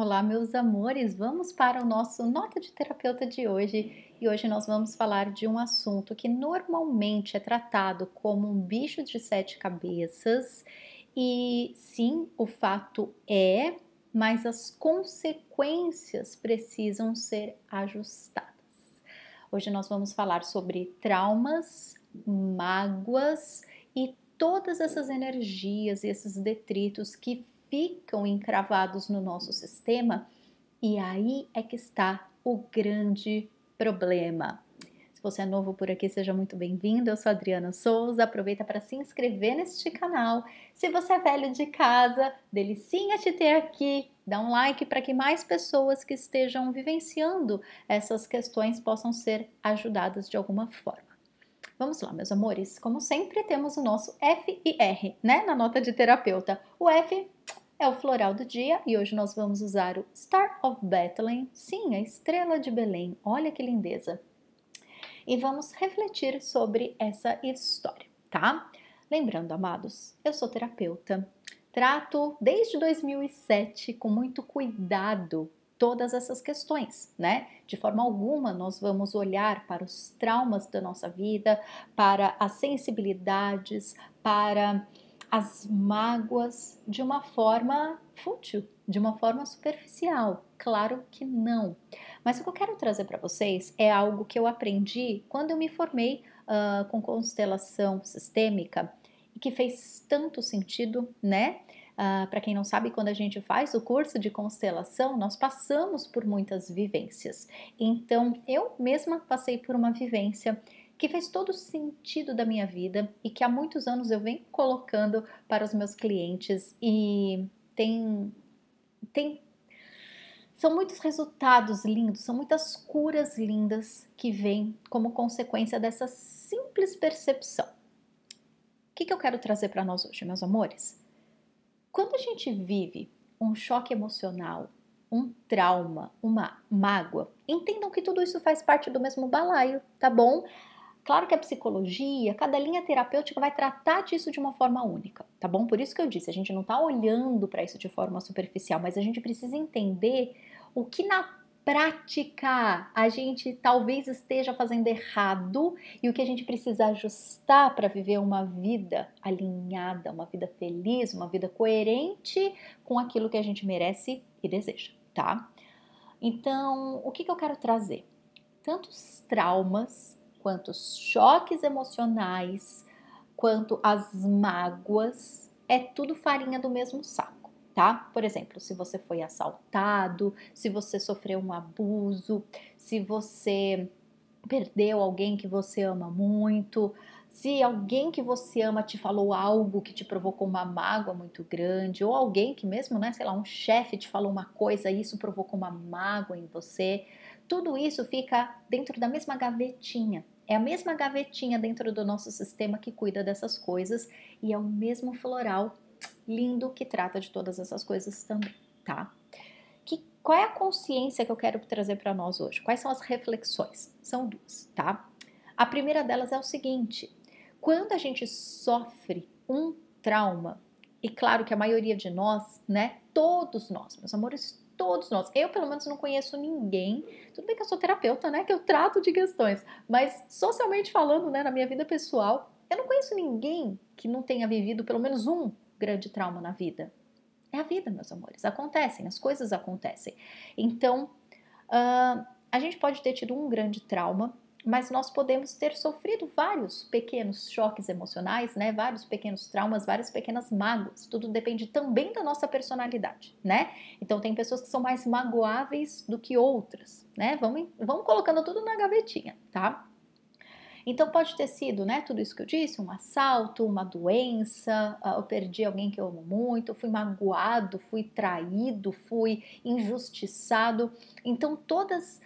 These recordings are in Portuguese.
Olá, meus amores, vamos para o nosso Nota de Terapeuta de hoje. E hoje nós vamos falar de um assunto que normalmente é tratado como um bicho de sete cabeças. E sim, o fato é, mas as consequências precisam ser ajustadas. Hoje nós vamos falar sobre traumas, mágoas e todas essas energias e esses detritos que ficam encravados no nosso sistema, e aí é que está o grande problema. Se você é novo por aqui, seja muito bem-vindo. Eu sou a Adriana Souza. Aproveita para se inscrever neste canal. Se você é velho de casa, delicinha te ter aqui. Dá um like para que mais pessoas que estejam vivenciando essas questões possam ser ajudadas de alguma forma. Vamos lá, meus amores. Como sempre, temos o nosso F e R, né? Na nota de terapeuta. O F é o floral do dia e hoje nós vamos usar o Star of Bethlehem. Sim, a estrela de Belém. Olha que lindeza. E vamos refletir sobre essa história, tá? Lembrando, amados, eu sou terapeuta. Trato desde 2007 com muito cuidado todas essas questões, né? De forma alguma nós vamos olhar para os traumas da nossa vida, para as sensibilidades, para as mágoas de uma forma fútil, de uma forma superficial. Claro que não. Mas o que eu quero trazer para vocês é algo que eu aprendi quando eu me formei com constelação sistêmica e que fez tanto sentido, né? Para quem não sabe, quando a gente faz o curso de constelação, nós passamos por muitas vivências. Então, eu mesma passei por uma vivência que fez todo o sentido da minha vida e que há muitos anos eu venho colocando para os meus clientes e tem são muitos resultados lindos, são muitas curas lindas que vêm como consequência dessa simples percepção. O que eu quero trazer para nós hoje, meus amores? Quando a gente vive um choque emocional, um trauma, uma mágoa, entendam que tudo isso faz parte do mesmo balaio, tá bom? Claro que a psicologia, cada linha terapêutica vai tratar disso de uma forma única, tá bom? Por isso que eu disse, a gente não tá olhando para isso de forma superficial, mas a gente precisa entender o que na prática a gente talvez esteja fazendo errado e o que a gente precisa ajustar para viver uma vida alinhada, uma vida feliz, uma vida coerente com aquilo que a gente merece e deseja, tá? Então, o que eu quero trazer? Tantos traumas, quanto os choques emocionais, quanto as mágoas, é tudo farinha do mesmo saco, tá? Por exemplo, se você foi assaltado, se você sofreu um abuso, se você perdeu alguém que você ama muito, se alguém que você ama te falou algo que te provocou uma mágoa muito grande, ou alguém que mesmo, né, sei lá, um chefe te falou uma coisa e isso provocou uma mágoa em você, tudo isso fica dentro da mesma gavetinha. É a mesma gavetinha dentro do nosso sistema que cuida dessas coisas e é o mesmo floral lindo que trata de todas essas coisas também, tá? Qual é a consciência que eu quero trazer para nós hoje? Quais são as reflexões? São duas, tá? A primeira delas é o seguinte: quando a gente sofre um trauma, e claro que a maioria de nós, né? Todos nós, meus amores, todos nós. Eu, pelo menos, não conheço ninguém. Tudo bem que eu sou terapeuta, né? Que eu trato de questões, mas socialmente falando, né? Na minha vida pessoal, eu não conheço ninguém que não tenha vivido pelo menos um grande trauma na vida. É a vida, meus amores. Acontecem, as coisas acontecem. Então, a gente pode ter tido um grande trauma, mas nós podemos ter sofrido vários pequenos choques emocionais, né? Vários pequenos traumas, várias pequenas mágoas. Tudo depende também da nossa personalidade, né? Então, tem pessoas que são mais magoáveis do que outras, né? Vamos colocando tudo na gavetinha, tá? Então pode ter sido, né, tudo isso que eu disse, um assalto, uma doença, eu perdi alguém que eu amo muito, fui magoado, fui traído, fui injustiçado. Então todas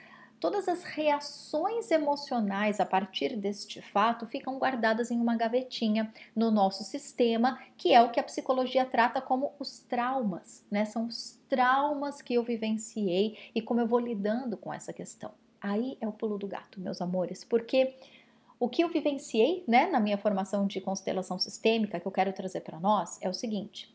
as reações emocionais a partir deste fato ficam guardadas em uma gavetinha no nosso sistema, que é o que a psicologia trata como os traumas, né? São os traumas que eu vivenciei e como eu vou lidando com essa questão. Aí é o pulo do gato, meus amores, porque o que eu vivenciei, né, na minha formação de constelação sistêmica, que eu quero trazer para nós, é o seguinte: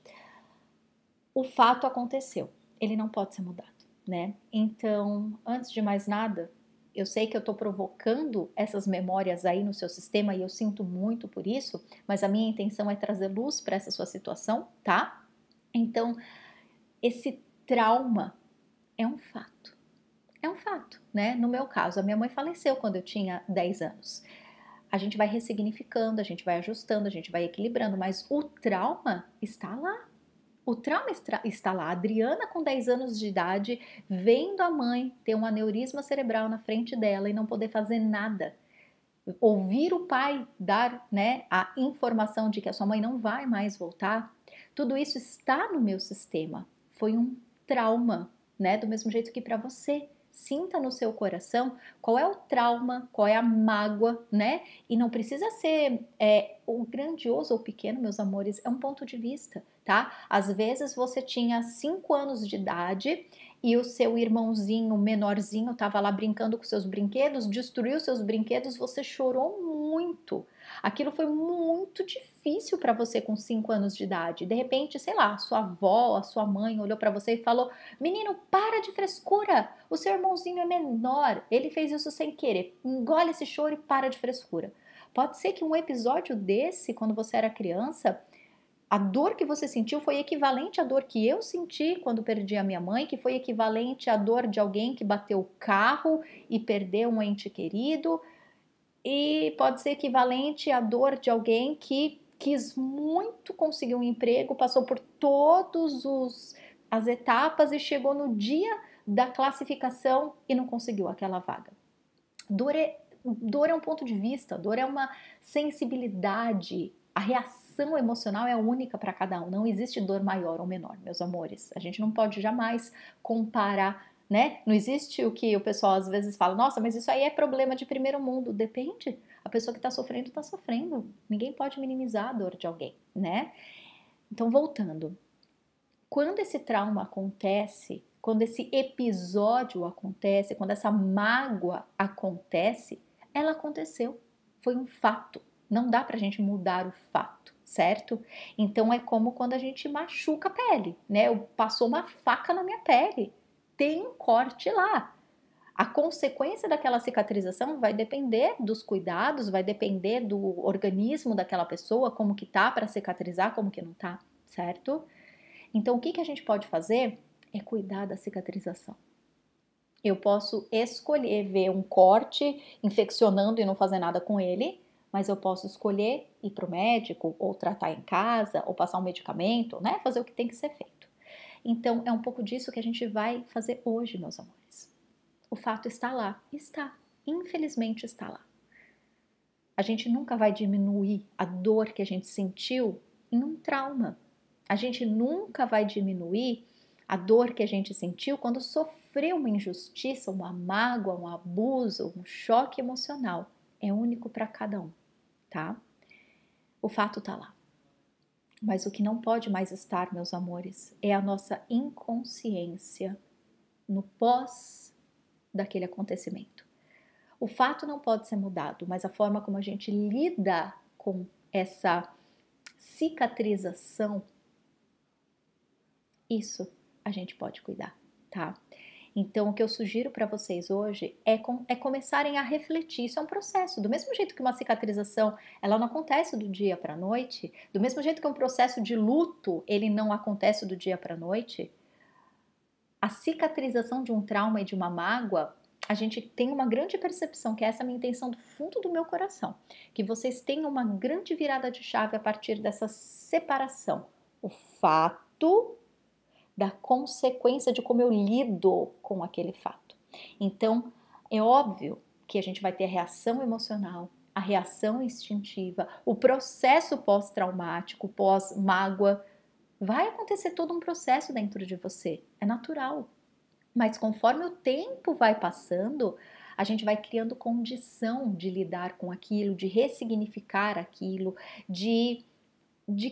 o fato aconteceu. ele não pode ser mudado, né? Então, antes de mais nada, eu sei que eu tô provocando essas memórias aí no seu sistema e eu sinto muito por isso, mas a minha intenção é trazer luz para essa sua situação, tá? Então, esse trauma é um fato. É um fato, né? No meu caso, a minha mãe faleceu quando eu tinha 10 anos. A gente vai ressignificando, a gente vai ajustando, a gente vai equilibrando, mas o trauma está lá. O trauma está lá. A Adriana, com 10 anos de idade, vendo a mãe ter um aneurisma cerebral na frente dela e não poder fazer nada. Ouvir o pai dar, né, a informação de que a sua mãe não vai mais voltar, tudo isso está no meu sistema. Foi um trauma, né? Do mesmo jeito que para você. Sinta no seu coração qual é o trauma, qual é a mágoa, né? E não precisa ser o grandioso ou pequeno, meus amores, é um ponto de vista, tá? Às vezes você tinha 5 anos de idade e o seu irmãozinho menorzinho estava lá brincando com seus brinquedos, destruiu seus brinquedos, você chorou muito. Aquilo foi muito difícil para você com 5 anos de idade. De repente, sei lá, sua avó, a sua mãe olhou para você e falou: "Menino, para de frescura. O seu irmãozinho é menor. Ele fez isso sem querer. Engole esse choro e para de frescura." Pode ser que um episódio desse, quando você era criança, a dor que você sentiu foi equivalente à dor que eu senti quando perdi a minha mãe, que foi equivalente à dor de alguém que bateu o carro e perdeu um ente querido, e pode ser equivalente à dor de alguém que quis muito conseguir um emprego, passou por todas as etapas e chegou no dia da classificação e não conseguiu aquela vaga. Dor é um ponto de vista, dor é uma sensibilidade. A reação emocional é única para cada um. Não existe dor maior ou menor, meus amores. A gente não pode jamais comparar, né? Não existe o que o pessoal às vezes fala: "Nossa, mas isso aí é problema de primeiro mundo." Depende. A pessoa que está sofrendo, está sofrendo. Ninguém pode minimizar a dor de alguém, né? Então, voltando. Quando esse trauma acontece, quando esse episódio acontece, quando essa mágoa acontece, ela aconteceu. Foi um fato. Não dá pra gente mudar o fato, certo? Então é como quando a gente machuca a pele, né? Passou uma faca na minha pele. Tem um corte lá. A consequência daquela cicatrização vai depender dos cuidados, vai depender do organismo daquela pessoa, como que tá para cicatrizar, como que não tá, certo? Então, o que a gente pode fazer é cuidar da cicatrização. Eu posso escolher ver um corte infeccionando e não fazer nada com ele, mas eu posso escolher ir para o médico, ou tratar em casa, ou passar um medicamento, né? Fazer o que tem que ser feito. Então, é um pouco disso que a gente vai fazer hoje, meus amores. O fato está lá, está, infelizmente está lá. A gente nunca vai diminuir a dor que a gente sentiu em um trauma. A gente nunca vai diminuir a dor que a gente sentiu quando sofreu uma injustiça, uma mágoa, um abuso, um choque emocional. É único para cada um, tá? O fato tá lá. Mas o que não pode mais estar, meus amores, é a nossa inconsciência no pós daquele acontecimento. O fato não pode ser mudado, mas a forma como a gente lida com essa cicatrização, isso a gente pode cuidar, tá? Então, o que eu sugiro para vocês hoje é começarem a refletir. Isso é um processo. Do mesmo jeito que uma cicatrização, ela não acontece do dia para a noite, do mesmo jeito que um processo de luto, ele não acontece do dia para a noite, a cicatrização de um trauma e de uma mágoa, a gente tem uma grande percepção, que essa é a minha intenção do fundo do meu coração, que vocês tenham uma grande virada de chave a partir dessa separação. O fato da consequência de como eu lido com aquele fato. Então, é óbvio que a gente vai ter a reação emocional, a reação instintiva, o processo pós-traumático, pós-mágoa. Vai acontecer todo um processo dentro de você, é natural. Mas conforme o tempo vai passando, a gente vai criando condição de lidar com aquilo, de ressignificar aquilo, de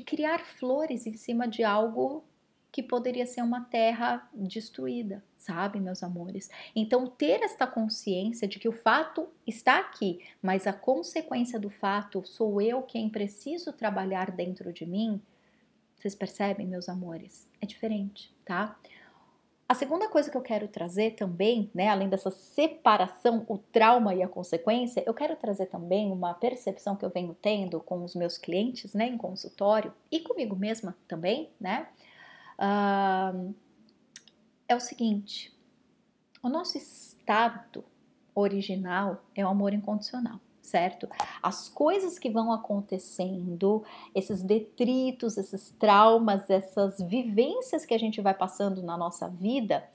criar flores em cima de algo que poderia ser uma terra destruída, sabe, meus amores? Então, ter esta consciência de que o fato está aqui, mas a consequência do fato sou eu quem preciso trabalhar dentro de mim, vocês percebem, meus amores? É diferente, tá? A segunda coisa que eu quero trazer também, né, além dessa separação, o trauma e a consequência, eu quero trazer também uma percepção que eu venho tendo com os meus clientes, né, em consultório e comigo mesma também, né, ah, é o seguinte: o nosso estado original é o amor incondicional, certo? As coisas que vão acontecendo, esses detritos, esses traumas, essas vivências que a gente vai passando na nossa vida,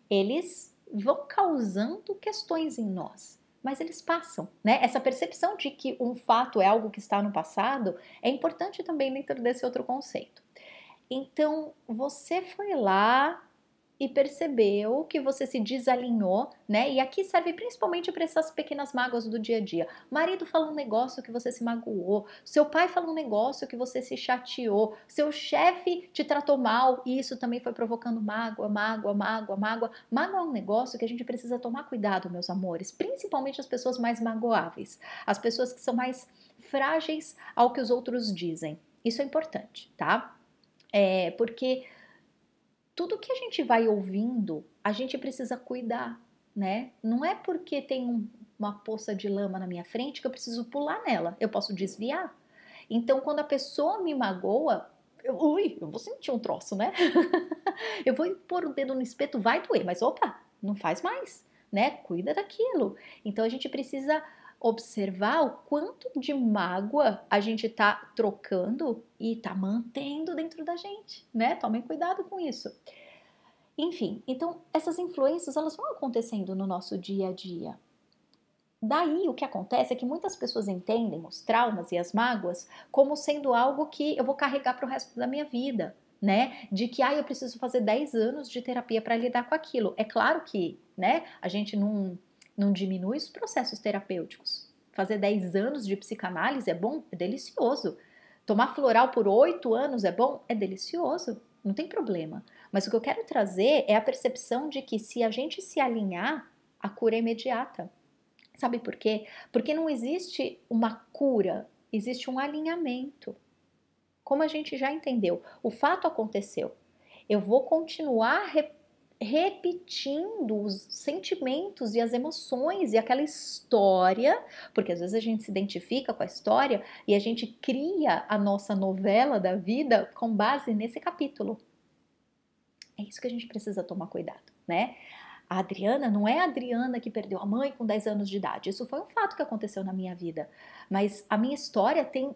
eles vão causando questões em nós. Mas eles passam, né? Essa percepção de que um fato é algo que está no passado é importante também dentro desse outro conceito. Então, você foi lá e percebeu que você se desalinhou, né? E aqui serve principalmente para essas pequenas mágoas do dia a dia. Marido falou um negócio que você se magoou, seu pai falou um negócio que você se chateou, seu chefe te tratou mal e isso também foi provocando mágoa, mágoa, mágoa, mágoa. Mágoa é um negócio que a gente precisa tomar cuidado, meus amores, principalmente as pessoas mais magoáveis, as pessoas que são mais frágeis ao que os outros dizem. Isso é importante, tá? Porque tudo que a gente vai ouvindo, a gente precisa cuidar, né? Não é porque tem uma poça de lama na minha frente que eu preciso pular nela, eu posso desviar. Então, quando a pessoa me magoa, eu vou sentir um troço, né? Eu vou pôr o dedo no espeto, vai doer, mas opa, não faz mais, né? Cuida daquilo. Então, a gente precisa observar o quanto de mágoa a gente tá trocando e tá mantendo dentro da gente, né? Tomem cuidado com isso. Enfim, então essas influências elas vão acontecendo no nosso dia a dia. Daí o que acontece é que muitas pessoas entendem os traumas e as mágoas como sendo algo que eu vou carregar para o resto da minha vida, né? De que eu preciso fazer 10 anos de terapia para lidar com aquilo. É claro que, né, a gente não diminui os processos terapêuticos. Fazer 10 anos de psicanálise é bom, é delicioso. Tomar floral por 8 anos é bom, é delicioso, não tem problema. Mas o que eu quero trazer é a percepção de que se a gente se alinhar, a cura é imediata. Sabe por quê? Porque não existe uma cura, existe um alinhamento. Como a gente já entendeu, o fato aconteceu. Eu vou continuar repetindo os sentimentos e as emoções e aquela história, porque às vezes a gente se identifica com a história e a gente cria a nossa novela da vida com base nesse capítulo. É isso que a gente precisa tomar cuidado, né? A Adriana não é a Adriana que perdeu a mãe com 10 anos de idade. Isso foi um fato que aconteceu na minha vida. Mas a minha história tem,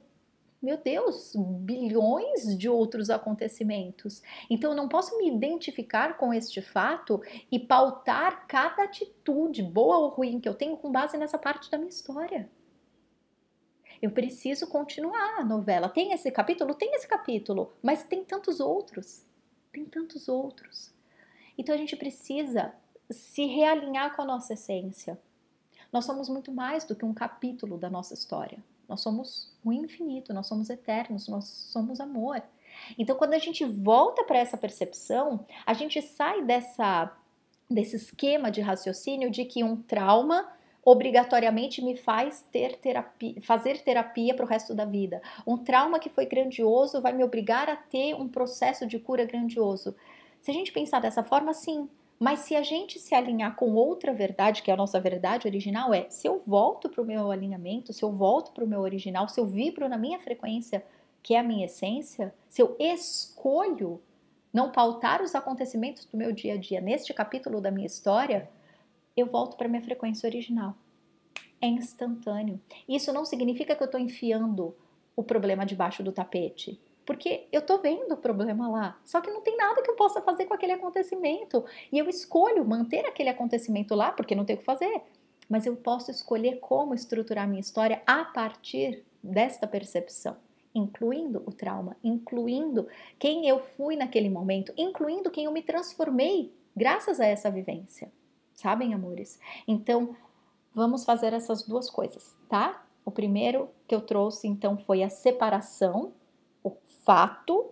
meu Deus, bilhões de outros acontecimentos. Então eu não posso me identificar com este fato e pautar cada atitude, boa ou ruim, que eu tenho com base nessa parte da minha história. Eu preciso continuar a novela. Tem esse capítulo? Tem esse capítulo, mas tem tantos outros. Tem tantos outros. Então a gente precisa se realinhar com a nossa essência. Nós somos muito mais do que um capítulo da nossa história. Nós somos o infinito, nós somos eternos, nós somos amor. Então, quando a gente volta para essa percepção, a gente sai desse esquema de raciocínio de que um trauma obrigatoriamente me faz fazer terapia para o resto da vida. Um trauma que foi grandioso vai me obrigar a ter um processo de cura grandioso. Se a gente pensar dessa forma, sim. Mas se a gente se alinhar com outra verdade, que é a nossa verdade original, se eu volto para o meu alinhamento, se eu volto para o meu original, se eu vibro na minha frequência, que é a minha essência, se eu escolho não pautar os acontecimentos do meu dia a dia neste capítulo da minha história, eu volto para minha frequência original. É instantâneo. Isso não significa que eu estou enfiando o problema debaixo do tapete. Porque eu tô vendo o problema lá. Só que não tem nada que eu possa fazer com aquele acontecimento. E eu escolho manter aquele acontecimento lá, porque não tenho o que fazer. Mas eu posso escolher como estruturar minha história a partir desta percepção. Incluindo o trauma, incluindo quem eu fui naquele momento, incluindo quem eu me transformei graças a essa vivência. Sabem, amores? Então, vamos fazer essas duas coisas, tá? O primeiro que eu trouxe, então, foi a separação, o fato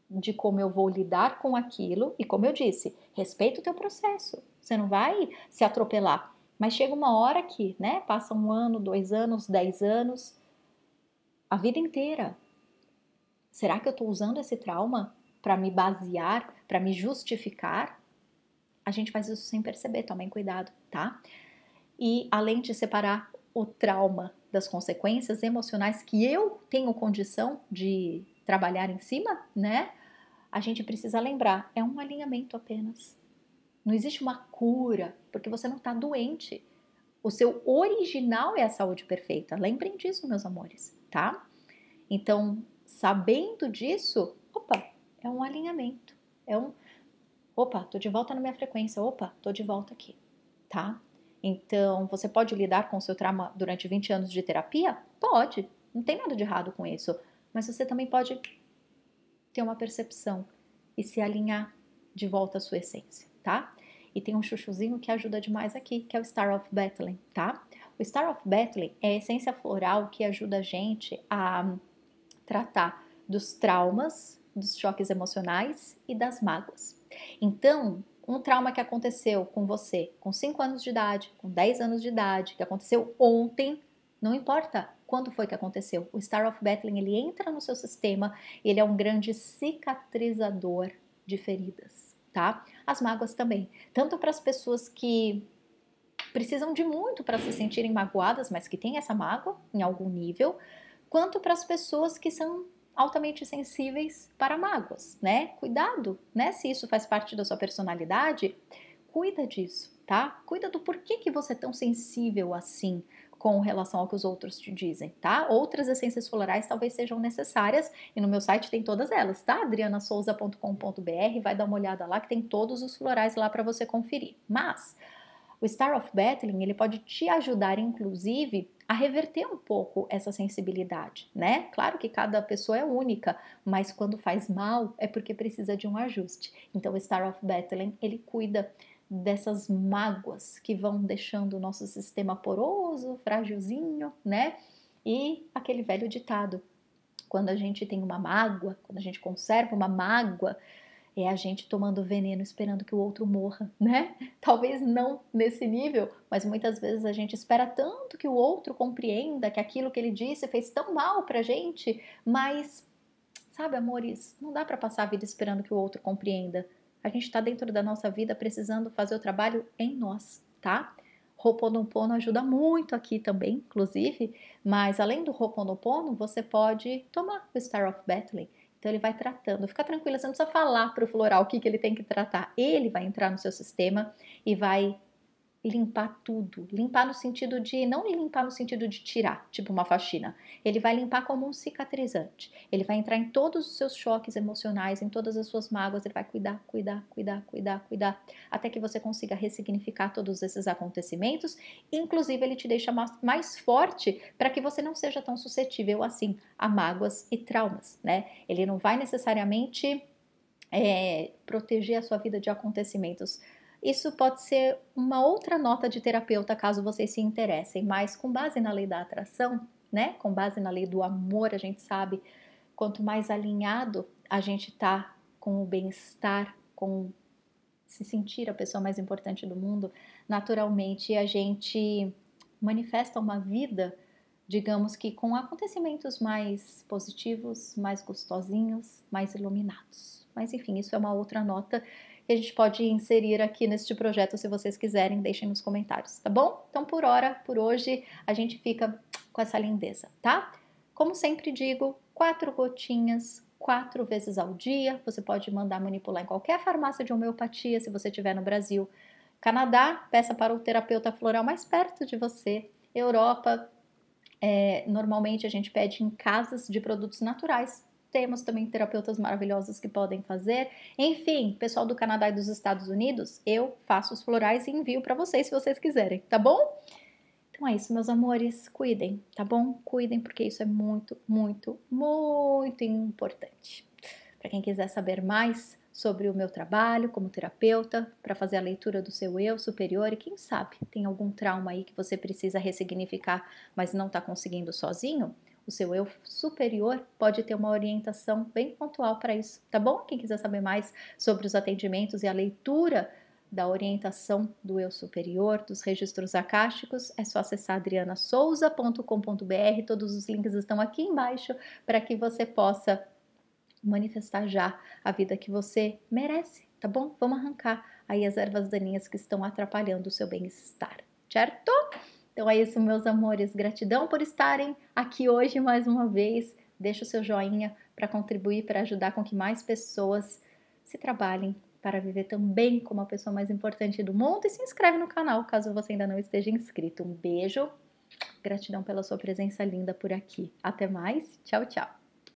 de como eu vou lidar com aquilo. E como eu disse, respeita o teu processo. Você não vai se atropelar. Mas chega uma hora que, né? Passa 1 ano, 2 anos, 10 anos, a vida inteira. Será que eu estou usando esse trauma para me basear, para me justificar? a gente faz isso sem perceber, tomem cuidado, tá? E além de separar o trauma das consequências emocionais que eu tenho condição de trabalhar em cima, né? A gente precisa lembrar, é um alinhamento apenas. Não existe uma cura, porque você não está doente. O seu original é a saúde perfeita. Lembrem disso, meus amores, tá? Então, sabendo disso, opa, é um alinhamento. É um, opa, tô de volta na minha frequência. Opa, tô de volta aqui, tá? Então, você pode lidar com o seu trauma durante 20 anos de terapia? Pode. Não tem nada de errado com isso. Mas você também pode ter uma percepção e se alinhar de volta à sua essência, tá? E tem um chuchuzinho que ajuda demais aqui, que é o Star of Bethlehem, tá? O Star of Bethlehem é a essência floral que ajuda a gente a tratar dos traumas, dos choques emocionais e das mágoas. Então, um trauma que aconteceu com você com 5 anos de idade, com 10 anos de idade, que aconteceu ontem, não importa quando foi que aconteceu. O Star of Bethlehem, ele entra no seu sistema, ele é um grande cicatrizador de feridas, tá? As mágoas também, tanto para as pessoas que precisam de muito para se sentirem magoadas, mas que têm essa mágoa em algum nível, quanto para as pessoas que são altamente sensíveis para mágoas, né? Cuidado, né? Se isso faz parte da sua personalidade, cuida disso, tá? Cuida do porquê que você é tão sensível assim com relação ao que os outros te dizem, tá? Outras essências florais talvez sejam necessárias e no meu site tem todas elas, tá? adrianasouza.com.br, vai dar uma olhada lá que tem todos os florais lá para você conferir. Mas o Star of Bethlehem, ele pode te ajudar, inclusive, a reverter um pouco essa sensibilidade, né? Claro que cada pessoa é única, mas quando faz mal é porque precisa de um ajuste. Então, o Star of Bethlehem, ele cuida dessas mágoas que vão deixando o nosso sistema poroso, frágilzinho, né? E aquele velho ditado, quando a gente tem uma mágoa, quando a gente conserva uma mágoa, é a gente tomando veneno esperando que o outro morra, né? Talvez não nesse nível, mas muitas vezes a gente espera tanto que o outro compreenda que aquilo que ele disse fez tão mal pra gente, mas, sabe, amores, não dá pra passar a vida esperando que o outro compreenda. A gente tá dentro da nossa vida precisando fazer o trabalho em nós, tá? Ho'oponopono ajuda muito aqui também, inclusive, mas além do Ho'oponopono, você pode tomar o Star of Bethlehem. Então ele vai tratando. Fica tranquila, você não precisa falar para o floral o que ele tem que tratar. Ele vai entrar no seu sistema e vai limpar tudo. Limpar no sentido de, não limpar no sentido de tirar, tipo uma faxina. Ele vai limpar como um cicatrizante. Ele vai entrar em todos os seus choques emocionais, em todas as suas mágoas. Ele vai cuidar, cuidar, cuidar, cuidar, cuidar, até que você consiga ressignificar todos esses acontecimentos. Inclusive, ele te deixa mais forte para que você não seja tão suscetível assim a mágoas e traumas, né? Ele não vai necessariamente proteger a sua vida de acontecimentos. Isso pode ser uma outra nota de terapeuta caso vocês se interessem, mas com base na lei da atração, né? Com base na lei do amor, a gente sabe quanto mais alinhado a gente tá com o bem-estar, com se sentir a pessoa mais importante do mundo, naturalmente a gente manifesta uma vida, digamos que com acontecimentos mais positivos, mais gostosinhos, mais iluminados. Mas enfim, isso é uma outra nota que a gente pode inserir aqui neste projeto, se vocês quiserem, deixem nos comentários, tá bom? Então, por hora, por hoje, a gente fica com essa lindeza, tá? Como sempre digo, 4 gotinhas, 4 vezes ao dia. Você pode mandar manipular em qualquer farmácia de homeopatia, se você estiver no Brasil. Canadá, peça para o terapeuta floral mais perto de você. Europa, normalmente a gente pede em casas de produtos naturais. Temos também terapeutas maravilhosos que podem fazer. Enfim, pessoal do Canadá e dos Estados Unidos, eu faço os florais e envio para vocês se vocês quiserem, tá bom? Então é isso, meus amores. Cuidem, tá bom? Cuidem, porque isso é muito, muito, muito importante. Para quem quiser saber mais sobre o meu trabalho como terapeuta, para fazer a leitura do seu eu superior e quem sabe tem algum trauma aí que você precisa ressignificar, mas não está conseguindo sozinho, o seu eu superior pode ter uma orientação bem pontual para isso, tá bom? Quem quiser saber mais sobre os atendimentos e a leitura da orientação do eu superior, dos registros acásticos, é só acessar adrianasouza.com.br, todos os links estão aqui embaixo para que você possa manifestar já a vida que você merece, tá bom? Vamos arrancar aí as ervas daninhas que estão atrapalhando o seu bem-estar, certo? Então é isso, meus amores. Gratidão por estarem aqui hoje mais uma vez. Deixa o seu joinha para contribuir, para ajudar com que mais pessoas se trabalhem para viver também como a pessoa mais importante do mundo. E se inscreve no canal caso você ainda não esteja inscrito. Um beijo, gratidão pela sua presença linda por aqui. Até mais, tchau, tchau.